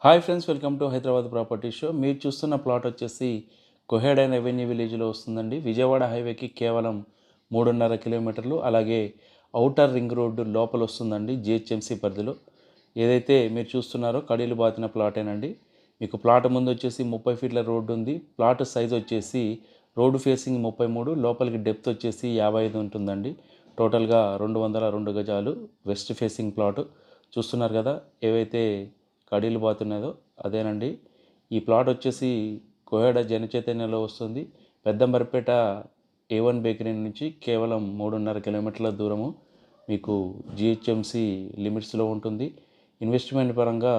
Hi friends, welcome to Hyderabad property show. మీరు చూస్తున్న plot వచ్చేసి కొహేడ్ అండ్ రెవెన్యూ విలేజ్లో వస్తుందండి. విజయవాడ హైవేకి కేవలం 3.5 కిలోమీటర్లు, అలాగే ఔటర్ రింగ్ రోడ్డు లోపల వస్తుందండి. జిహెచ్ఎంసీ పరిధిలో ఏదైతే మీరు చూస్తున్నారో కడీలు బాతిన ప్లాటేనండి. మీకు ప్లాట్ ముందు వచ్చేసి 30 ఫీట్ల రోడ్డు ఉంది. ప్లాట్ సైజ్ వచ్చేసి రోడ్డు ఫేసింగ్ 33, లోపలికి డెప్త్ వచ్చేసి 55 ఉంటుందండి. టోటల్గా 202 గజాలు వెస్ట్ ఫేసింగ్ ప్లాట్ చూస్తున్నారు కదా. ఏవైతే కడీలు బాతున్నదో అదేనండి. ఈ ప్లాట్ వచ్చేసి కోహెడ జనచైతన్యలో వస్తుంది. పెద్దంబరిపేట A1 బేకరీ నుంచి కేవలం 3.5 కిలోమీటర్ల దూరము మీకు జిహెచ్ఎంసి లిమిట్స్లో ఉంటుంది. ఇన్వెస్ట్మెంట్ పరంగా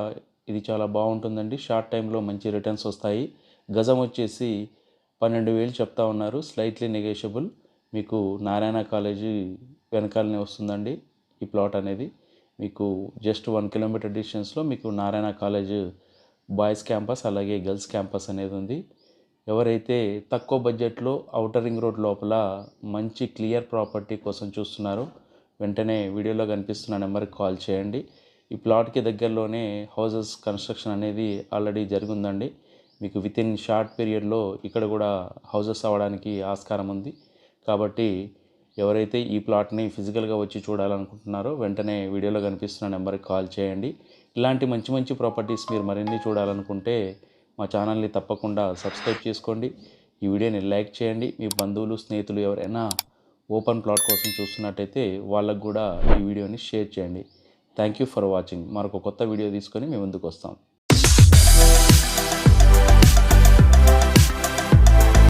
ఇది చాలా బాగుంటుందండి. షార్ట్ టైంలో మంచి రిటర్న్స్ వస్తాయి. గజం వచ్చేసి 12,000 చెప్తా ఉన్నారు, స్లైట్లీ నెగోషియబుల్. మీకు నారాయణ కాలేజీ వెనకాలనే వస్తుందండి ఈ ప్లాట్ అనేది. మీకు జస్ట్ 1 కిలోమీటర్ డిస్టెన్స్లో మీకు నారాయణ కాలేజ్ బాయ్స్ క్యాంపస్ అలాగే గర్ల్స్ క్యాంపస్ అనేది ఉంది. ఎవరైతే తక్కువ బడ్జెట్లో ఔటర్ రింగ్ రోడ్ లోపల మంచి క్లియర్ ప్రాపర్టీ కోసం చూస్తున్నారో వెంటనే వీడియోలో కనిపిస్తున్న నెంబర్కి కాల్ చేయండి. ఈ ప్లాట్కి దగ్గరలోనే హౌసెస్ కన్స్ట్రక్షన్ అనేది ఆల్రెడీ జరిగిందండి. మీకు విత్ ఇన్ షార్ట్ పీరియడ్లో ఇక్కడ కూడా హౌసెస్ అవ్వడానికి ఆస్కారం ఉంది. కాబట్టి ఎవరైతే ఈ ప్లాట్ని ఫిజికల్గా వచ్చి చూడాలనుకుంటున్నారో వెంటనే వీడియోలో కనిపిస్తున్న నెంబర్కి కాల్ చేయండి. ఇలాంటి మంచి మంచి ప్రాపర్టీస్ మీరు మరిన్ని చూడాలనుకుంటే మా ఛానల్ని తప్పకుండా సబ్స్క్రైబ్ చేసుకోండి. ఈ వీడియోని లైక్ చేయండి. మీ బంధువులు స్నేహితులు ఎవరైనా ఓపెన్ ప్లాట్ కోసం చూస్తున్నట్టయితే వాళ్ళకు కూడా ఈ వీడియోని షేర్ చేయండి. Thank you for watching. మరొక కొత్త వీడియో తీసుకొని మీ ముందుకు వస్తాం.